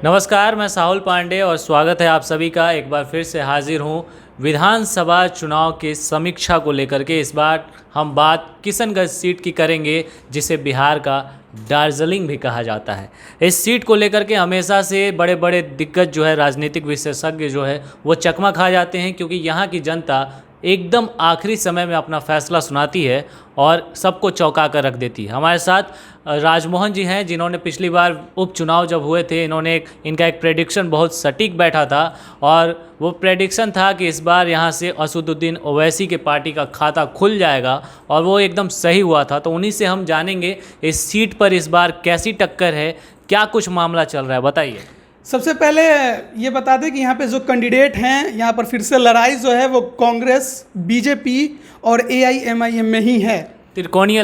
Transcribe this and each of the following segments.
नमस्कार, मैं साहुल पांडे और स्वागत है आप सभी का। एक बार फिर से हाजिर हूँ विधानसभा चुनाव की समीक्षा को लेकर के। इस बार हम बात किशनगंज सीट की करेंगे, जिसे बिहार का दार्जिलिंग भी कहा जाता है। इस सीट को लेकर के हमेशा से बड़े बड़े दिग्गज जो है, राजनीतिक विशेषज्ञ जो है, वो चकमा खा जाते हैं, क्योंकि यहाँ की जनता एकदम आखिरी समय में अपना फैसला सुनाती है और सबको चौंका कर रख देती है। हमारे साथ राजमोहन जी हैं, जिन्होंने पिछली बार उपचुनाव जब हुए थे, इनका एक प्रेडिक्शन बहुत सटीक बैठा था, और वो प्रेडिक्शन था कि इस बार यहाँ से असदुद्दीन ओवैसी के पार्टी का खाता खुल जाएगा, और वो एकदम सही हुआ था। तो उन्हीं से हम जानेंगे इस सीट पर इस बार कैसी टक्कर है, क्या कुछ मामला चल रहा है, बताइए। सबसे पहले ये बता दें कि यहाँ पे जो कैंडिडेट हैं, यहाँ पर फिर से लड़ाई जो है वो कांग्रेस, बीजेपी और AIMIM में ही है। त्रिकोणीय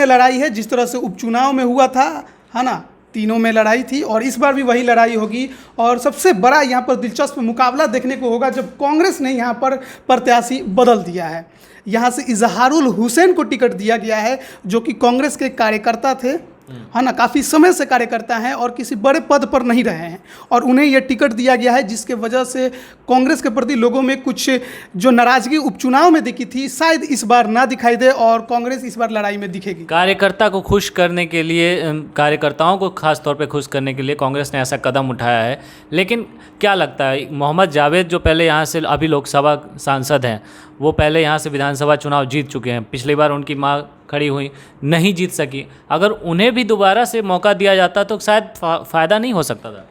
लड़ाई है, जिस तरह से उपचुनाव में हुआ था, है ना, तीनों में लड़ाई थी, और इस बार भी वही लड़ाई होगी। और सबसे बड़ा यहाँ पर दिलचस्प मुकाबला देखने को होगा जब कांग्रेस ने यहाँ पर प्रत्याशी बदल दिया है। यहाँ से इजहारुल हुसैन को टिकट दिया गया है, जो कि कांग्रेस के कार्यकर्ता थे, है ना, काफ़ी समय से कार्यकर्ता हैं और किसी बड़े पद पर नहीं रहे हैं, और उन्हें यह टिकट दिया गया है, जिसके वजह से कांग्रेस के प्रति लोगों में कुछ जो नाराजगी उपचुनाव में दिखी थी, शायद इस बार ना दिखाई दे, और कांग्रेस इस बार लड़ाई में दिखेगी। कार्यकर्ताओं को खास तौर पे खुश करने के लिए कांग्रेस ने ऐसा कदम उठाया है। लेकिन क्या लगता है, मोहम्मद जावेद जो पहले यहाँ से अभी लोकसभा सांसद हैं, वो पहले यहाँ से विधानसभा चुनाव जीत चुके हैं। पिछली बार उनकी माँ खड़ी हुई, नहीं जीत सकी। अगर उन्हें भी दोबारा से मौका दिया जाता तो शायद फ़ायदा नहीं हो सकता था।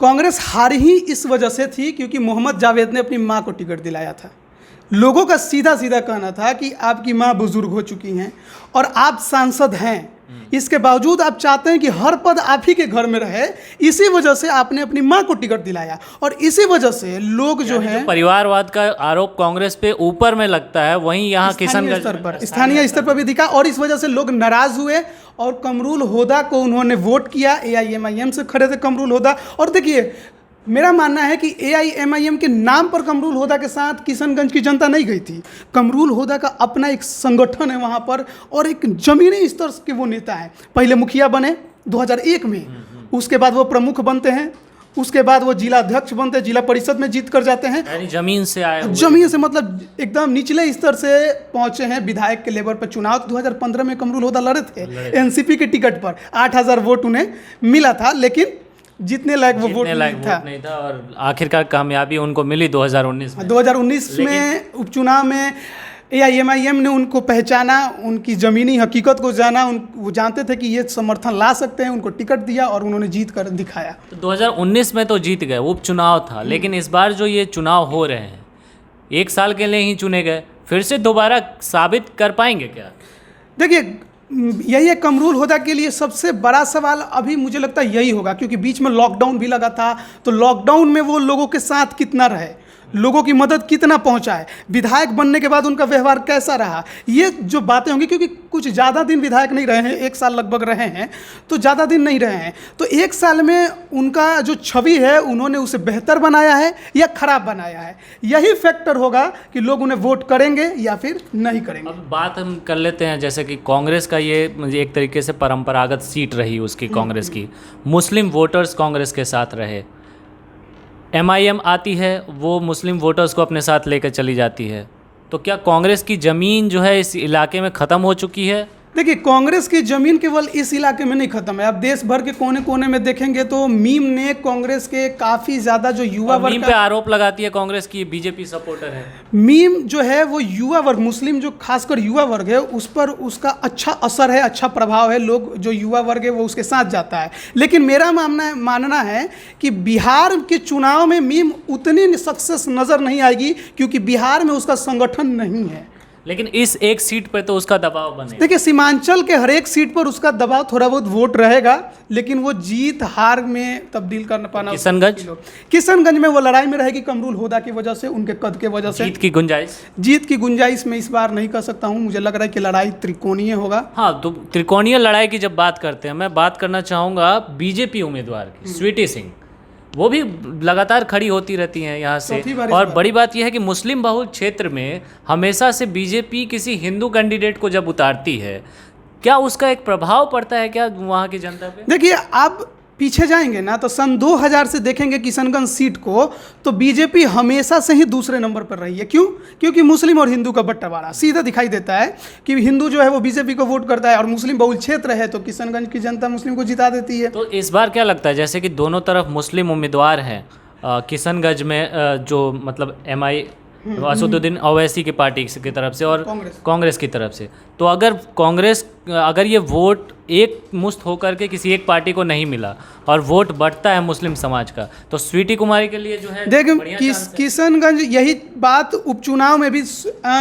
कांग्रेस हार ही इस वजह से थी क्योंकि मोहम्मद जावेद ने अपनी माँ को टिकट दिलाया था। लोगों का सीधा सीधा कहना था कि आपकी माँ बुजुर्ग हो चुकी हैं और आप सांसद हैं, इसके बावजूद आप चाहते हैं कि हर पद आप ही के घर में रहे। इसी वजह से आपने अपनी माँ को टिकट दिलाया, और इसी वजह से लोग जो है, परिवारवाद का आरोप कांग्रेस पे ऊपर में लगता है, वहीं यहाँ किशनगंज स्थानीय स्तर पर भी दिखा, और इस वजह से लोग नाराज हुए और कमरुल होदा को उन्होंने वोट किया। AIMIM से खड़े थे कमरुल होदा, और देखिए, मेरा मानना है कि AIMIM के नाम पर कमरुल होदा के साथ किशनगंज की जनता नहीं गई थी। कमरुल होदा का अपना एक संगठन है वहाँ पर, और एक जमीनी स्तर के वो नेता हैं। पहले मुखिया बने 2001 में, उसके बाद वो प्रमुख बनते हैं, उसके बाद वो जिला अध्यक्ष बनते हैं, जिला परिषद में जीत कर जाते हैं। यानी जमीन से आए, जमीन से मतलब एकदम निचले स्तर से पहुंचे हैं विधायक के लेवल पर। चुनाव 2015 में कमरुल होदा लड़े थे NCP के टिकट पर, 8000 वोट उन्हें मिला था, लेकिन जितने लायक वो वोट नहीं था, और आखिरकार कामयाबी उनको मिली 2019 में उपचुनाव में। AIMIM ने उनको पहचाना, उनकी ज़मीनी हकीकत को जाना, वो जानते थे कि ये समर्थन ला सकते हैं, उनको टिकट दिया और उन्होंने जीत कर दिखाया। तो 2019 में तो जीत गए, उपचुनाव था, लेकिन इस बार जो ये चुनाव हो रहे हैं, 1 साल के लिए ही चुने गए, फिर से दोबारा साबित कर पाएंगे क्या? देखिए, यही है कमरुल होदा के लिए सबसे बड़ा सवाल अभी मुझे लगता है यही होगा, क्योंकि बीच में लॉकडाउन भी लगा था। तो लॉकडाउन में वो लोगों के साथ कितना रहे, लोगों की मदद कितना पहुंचाए, विधायक बनने के बाद उनका व्यवहार कैसा रहा, ये जो बातें होंगी। क्योंकि कुछ ज़्यादा दिन विधायक नहीं रहे हैं, 1 साल लगभग रहे हैं, तो ज़्यादा दिन नहीं रहे हैं। तो 1 साल में उनका जो छवि है, उन्होंने उसे बेहतर बनाया है या खराब बनाया है, यही फैक्टर होगा कि लोग उन्हें वोट करेंगे या फिर नहीं करेंगे। अब बात हम कर लेते हैं, जैसे कि कांग्रेस का ये एक तरीके से परंपरागत सीट रही उसकी, कांग्रेस की। मुस्लिम वोटर्स कांग्रेस के साथ रहे। MIM आती है, वो मुस्लिम वोटर्स को अपने साथ लेकर चली जाती है। तो क्या कांग्रेस की ज़मीन जो है इस इलाके में ख़त्म हो चुकी है? देखिए, कांग्रेस की जमीन केवल इस इलाके में नहीं खत्म है। आप देश भर के कोने कोने में देखेंगे तो मीम ने कांग्रेस के काफ़ी ज़्यादा जो युवा वर्ग पे आरोप लगाती है कांग्रेस की बीजेपी सपोर्टर है। मीम जो है वो युवा वर्ग, मुस्लिम जो खासकर युवा वर्ग है, उस पर उसका अच्छा असर है, अच्छा प्रभाव है। लोग जो युवा वर्ग है वो उसके साथ जाता है। लेकिन मेरा मानना है कि बिहार के चुनाव में मीम उतनी सक्सेस नज़र नहीं आएगी, क्योंकि बिहार में उसका संगठन नहीं है। लेकिन इस एक सीट पर तो उसका दबाव बनेगा। देखिए, सीमांचल के हर एक सीट पर उसका दबाव, थोड़ा बहुत वोट रहेगा, लेकिन वो जीत हार में तब्दील कर पाना। किशनगंज में वो लड़ाई में रहेगी कमरुल होदा की वजह से, उनके कद के वजह से। जीत की गुंजाइश मैं इस बार नहीं कर सकता हूँ। मुझे लग रहा है कि लड़ाई त्रिकोणीय होगा। हाँ, तो त्रिकोणीय लड़ाई की जब बात करते हैं, मैं बात करना चाहूँगा बीजेपी उम्मीदवार की, स्वीटी सिंह। वो भी लगातार खड़ी होती रहती हैं यहाँ से। और बड़ी बात यह है कि मुस्लिम बहुल क्षेत्र में हमेशा से बीजेपी किसी हिंदू कैंडिडेट को जब उतारती है, क्या उसका एक प्रभाव पड़ता है क्या वहाँ की जनता पे? देखिए, आप पीछे जाएंगे ना तो सन 2000 से देखेंगे किशनगंज सीट को, तो बीजेपी हमेशा से ही दूसरे नंबर पर रही है। क्यों? क्योंकि मुस्लिम और हिंदू का बंटवारा सीधा दिखाई देता है कि हिंदू जो है वो बीजेपी को वोट करता है, और मुस्लिम बहुल क्षेत्र है तो किशनगंज की जनता मुस्लिम को जिता देती है। तो इस बार क्या लगता है, जैसे कि दोनों तरफ मुस्लिम उम्मीदवार हैं, किशनगंज में जो मतलब MI असदुद्दीन ओवैसी की पार्टी की तरफ से और कांग्रेस की तरफ से, तो अगर ये वोट एक मुश्त होकर के किसी एक पार्टी को नहीं मिला और वोट बढ़ता है मुस्लिम समाज का, तो स्वीटी कुमारी के लिए जो है देखिए किशनगंज यही बात उपचुनाव में भी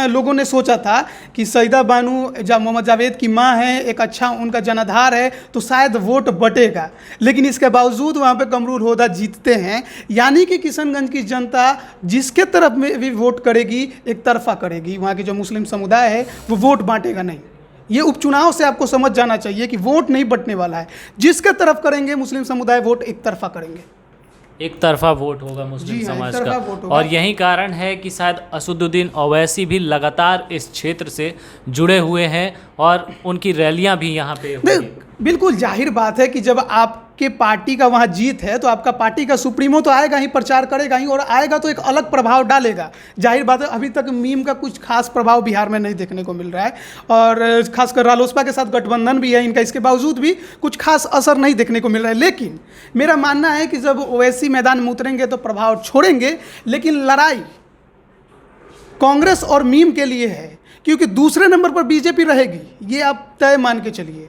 लोगों ने सोचा था कि सईदा बानू जब मोहम्मद जावेद की मां है, एक अच्छा उनका जनाधार है, तो शायद वोट बटेगा, लेकिन इसके बावजूद वहाँ पे कमरुल होदा जीतते हैं। यानी कि किशनगंज की जनता जिसके तरफ में भी वोट करेगी एक तरफा करेगी, वहाँ के जो मुस्लिम समुदाय है वो वोट बांटेगा नहीं। ये उपचुनाव से आपको समझ जाना चाहिए कि वोट नहीं बंटने वाला है, जिसके तरफ करेंगे मुस्लिम समुदाय वोट एक तरफा करेंगे, एक तरफा वोट होगा मुस्लिम समाज का। और यही कारण है कि शायद असदुद्दीन ओवैसी भी लगातार इस क्षेत्र से जुड़े हुए हैं और उनकी रैलियां भी यहाँ पे बिल्कुल जाहिर बात है कि जब आपके पार्टी का वहाँ जीत है तो आपका पार्टी का सुप्रीमो तो आएगा ही, प्रचार करेगा ही, और आएगा तो एक अलग प्रभाव डालेगा। जाहिर बात है अभी तक मीम का कुछ खास प्रभाव बिहार में नहीं देखने को मिल रहा है, और खासकर रालोसपा के साथ गठबंधन भी है इनका, इसके बावजूद भी कुछ खास असर नहीं देखने को मिल रहा है। लेकिन मेरा मानना है कि जब ओवैसी मैदान में उतरेंगे तो प्रभाव छोड़ेंगे, लेकिन लड़ाई कांग्रेस और मीम के लिए है, क्योंकि दूसरे नंबर पर बीजेपी रहेगी, ये आप तय मान के चलिए।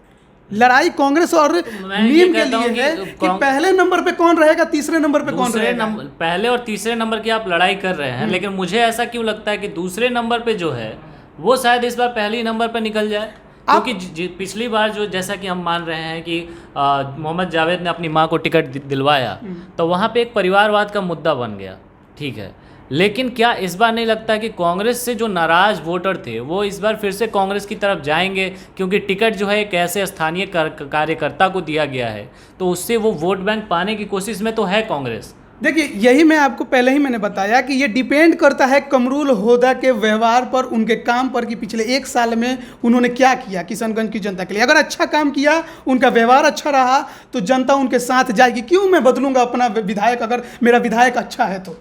लड़ाई कांग्रेस और मीम के लिए है कि पहले नंबर पे कौन रहेगा, तीसरे नंबर पे कौन रहेगा। पहले और तीसरे नंबर की आप लड़ाई कर रहे हैं, लेकिन मुझे ऐसा क्यों लगता है कि दूसरे नंबर पे जो है वो शायद इस बार पहले नंबर पे निकल जाए, क्योंकि पिछली बार जो जैसा कि हम मान रहे हैं कि मोहम्मद जावेद ने अपनी माँ को टिकट दिलवाया, तो वहाँ पे एक परिवारवाद का मुद्दा बन गया, ठीक है। लेकिन क्या इस बार नहीं लगता कि कांग्रेस से जो नाराज वोटर थे वो इस बार फिर से कांग्रेस की तरफ जाएंगे, क्योंकि टिकट जो है एक ऐसे स्थानीय कार्यकर्ता को दिया गया है, तो उससे वो वोट बैंक पाने की कोशिश में तो है कांग्रेस। देखिए यही मैं आपको पहले ही मैंने बताया कि ये डिपेंड करता है कमरुल होदा के व्यवहार पर, उनके काम पर, कि पिछले एक साल में उन्होंने क्या किया किशनगंज की जनता के लिए। अगर अच्छा काम किया, उनका व्यवहार अच्छा रहा, तो जनता उनके साथ जाएगी। क्यों मैं बदलूंगा अपना विधायक? अगर मेरा विधायक अच्छा है तो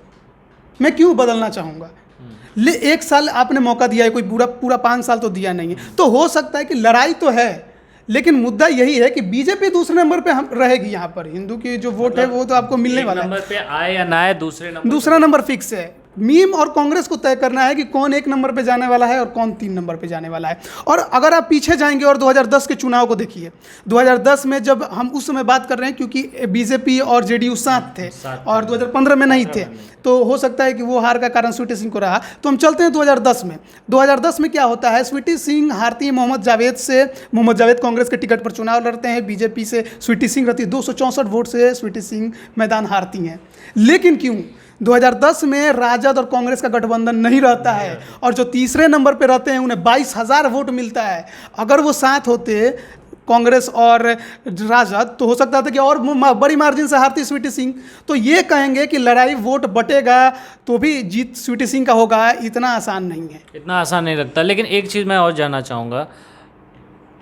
मैं क्यों बदलना चाहूँगा? एक साल आपने मौका दिया है, कोई पूरा 5 साल तो दिया नहीं है। तो हो सकता है कि लड़ाई तो है, लेकिन मुद्दा यही है कि बीजेपी दूसरे नंबर पे हम रहेगी। यहाँ पर हिंदू की जो वोट है वो तो आपको मिलने वाला है, नंबर पे आए या ना आए, दूसरा नंबर फिक्स है। मीम और कांग्रेस को तय करना है कि कौन 1 नंबर पे जाने वाला है और कौन 3 नंबर पे जाने वाला है। और अगर आप पीछे जाएंगे और 2010 के चुनाव को देखिए, 2010 में जब हम उस समय बात कर रहे हैं, क्योंकि बीजेपी और जेडीयू साथ थे और 2015 में नहीं थे, तो हो सकता है कि वो हार का कारण स्वीटी सिंह को रहा। तो हम चलते हैं 2010 में। 2010 में क्या होता है, स्वीटी सिंह हारती है मोहम्मद जावेद से। मोहम्मद जावेद कांग्रेस के टिकट पर चुनाव लड़ते हैं, बीजेपी से स्वीटी सिंह रहती है। 264 वोट से स्वीटी सिंह मैदान हारती हैं। लेकिन क्यों 2010 में राजद और कांग्रेस का गठबंधन नहीं रहता है, और जो तीसरे नंबर पर रहते हैं उन्हें 22,000 वोट मिलता है। अगर वो साथ होते कांग्रेस और राजद, तो हो सकता था कि और बड़ी मार्जिन से हारती स्वीटी सिंह। तो ये कहेंगे कि लड़ाई वोट बटेगा तो भी जीत स्वीटी सिंह का होगा, इतना आसान नहीं है। इतना आसान नहीं लगता। लेकिन एक चीज़ मैं और जानना चाहूँगा,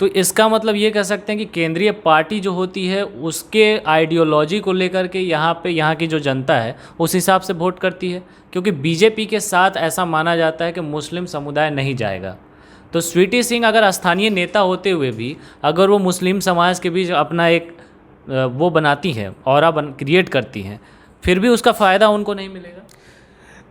तो इसका मतलब ये कह सकते हैं कि केंद्रीय पार्टी जो होती है उसके आइडियोलॉजी को लेकर के यहाँ की जो जनता है उस हिसाब से वोट करती है, क्योंकि बीजेपी के साथ ऐसा माना जाता है कि मुस्लिम समुदाय नहीं जाएगा। तो स्वीटी सिंह अगर स्थानीय नेता होते हुए भी अगर वो मुस्लिम समाज के बीच अपना एक वो बनाती है, ऑरा क्रिएट करती हैं, फिर भी उसका फ़ायदा उनको नहीं मिलेगा।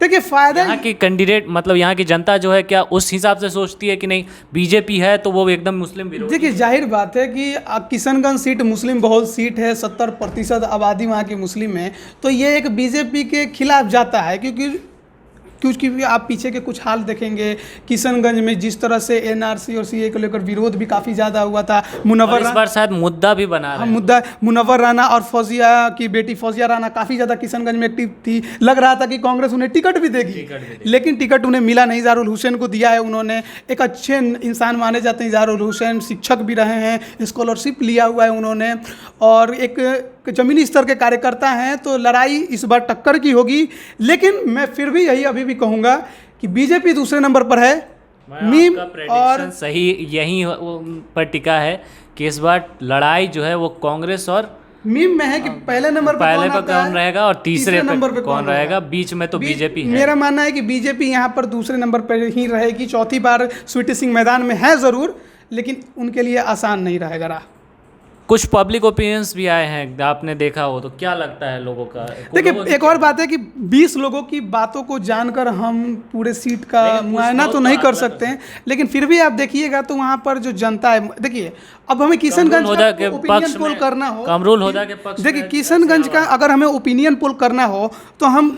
देखिए फ़ायदा यहाँ की कैंडिडेट मतलब यहाँ की जनता जो है क्या उस हिसाब से सोचती है कि नहीं बीजेपी है तो वो एकदम मुस्लिम विरोधी? देखिए जाहिर बात है कि किशनगंज सीट मुस्लिम बहुल सीट है, 70% आबादी वहाँ की मुस्लिम है, तो ये एक बीजेपी के खिलाफ जाता है। क्योंकि आप पीछे के कुछ हाल देखेंगे, किशनगंज में जिस तरह से एनआरसी और सीए को लेकर विरोध भी काफ़ी ज़्यादा हुआ था। इस बार शायद मुद्दा भी बना रहा है। मुद्दा मुनव्वर राना और फौजिया की बेटी फौजिया राना काफ़ी ज़्यादा किशनगंज में एक्टिव थी। लग रहा था कि कांग्रेस उन्हें टिकट भी देगी, लेकिन टिकट उन्हें मिला नहीं। इजहारुल हुसैन को दिया है उन्होंने। एक अच्छे इंसान माने जाते हैं इजहारुल हुसैन, शिक्षक भी रहे हैं, स्कॉलरशिप लिया हुआ है उन्होंने, और एक ज़मीनी स्तर के कार्यकर्ता हैं। तो लड़ाई इस बार टक्कर की होगी, लेकिन मैं फिर भी अभी भी कहूँगा कि बीजेपी दूसरे नंबर पर है। मीम और सही यही पर टिका है कि इस बार लड़ाई जो है वो कांग्रेस और मीम में है कि पहले नंबर पे पहले कौन पे आता कौन है, रहेगा और तीसरे नंबर पे कौन रहेगा, बीच में तो बीजेपी है। मेरा मानना है कि बीजेपी यहाँ पर दूसरे नंबर पर ही रहेगी। चौथी बार स्वीटी सिंह मैदान में है ज़रूर, लेकिन उनके लिए आसान नहीं रहेगा राह। कुछ पब्लिक ओपिनियंस भी आए हैं, आपने देखा हो, तो क्या लगता है लोगों का? देखिए, एक और बात है कि 20 लोगों की बातों को जानकर हम पूरे सीट का मुआयना तो नहीं कर सकते हैं, लेकिन फिर भी आप देखिएगा तो वहाँ पर जो जनता है, देखिए अब हमें किशनगंज का ओपिनियन पोल करना हो, कमरूल होदा के पक्ष, देखिए किशनगंज का अगर हमें ओपिनियन पोल करना हो तो हम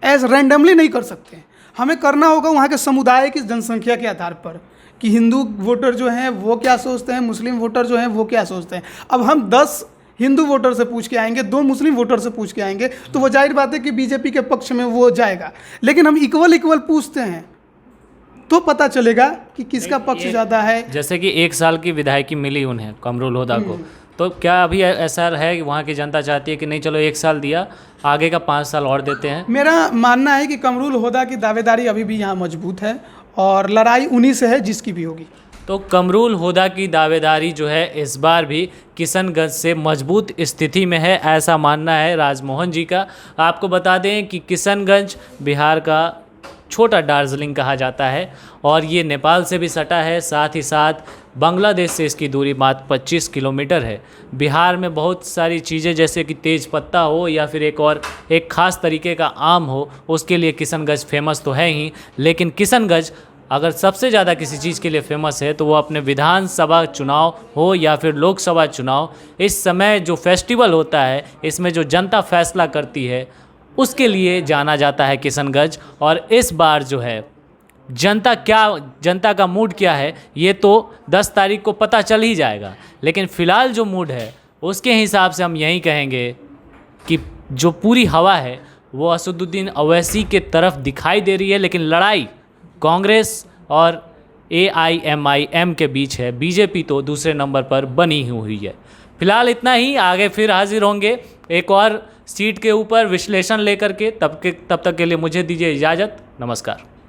एज रैंडमली नहीं कर सकते। हमें करना होगा वहाँ के समुदाय की जनसंख्या के आधार पर कि हिंदू वोटर जो हैं वो क्या सोचते हैं, मुस्लिम वोटर जो हैं वो क्या सोचते हैं। अब हम 10 हिंदू वोटर से पूछ के आएंगे, 2 मुस्लिम वोटर से पूछ के आएंगे, तो वो जाहिर बात है कि बीजेपी के पक्ष में वो जाएगा। लेकिन हम इक्वल पूछते हैं तो पता चलेगा कि किसका पक्ष ज़्यादा है। जैसे कि 1 साल की विधायकी मिली उन्हें, कमरूल होदा को, तो क्या अभी ऐसा है कि वहाँ की जनता चाहती है कि नहीं चलो 1 साल दिया, आगे का 5 साल और देते हैं? मेरा मानना है कि कमरूल होदा की दावेदारी अभी भी यहाँ मजबूत है और लड़ाई उन्हीं से है जिसकी भी होगी। तो कमरूल होदा की दावेदारी जो है इस बार भी किशनगंज से मजबूत स्थिति में है, ऐसा मानना है राजमोहन जी का। आपको बता दें कि किशनगंज बिहार का छोटा दार्जिलिंग कहा जाता है और ये नेपाल से भी सटा है, साथ ही साथ बांग्लादेश से इसकी दूरी मात्र 25 किलोमीटर है। बिहार में बहुत सारी चीज़ें जैसे कि तेज पत्ता हो या फिर एक ख़ास तरीके का आम हो, उसके लिए किशनगंज फेमस तो है ही, लेकिन किशनगंज अगर सबसे ज़्यादा किसी चीज़ के लिए फेमस है तो वो अपने विधानसभा चुनाव हो या फिर लोकसभा चुनाव, इस समय जो फेस्टिवल होता है, इसमें जो जनता फैसला करती है, उसके लिए जाना जाता है किशनगंज। और इस बार जो है जनता का मूड क्या है ये तो 10 तारीख को पता चल ही जाएगा, लेकिन फ़िलहाल जो मूड है उसके हिसाब से हम यही कहेंगे कि जो पूरी हवा है वो असदुद्दीन अवैसी के तरफ दिखाई दे रही है, लेकिन लड़ाई कांग्रेस और AIMIM के बीच है। बीजेपी तो दूसरे नंबर पर बनी हुई है। फिलहाल इतना ही, आगे फिर हाजिर होंगे एक और सीट के ऊपर विश्लेषण लेकर के। तब तक के लिए मुझे दीजिए इजाज़त। नमस्कार।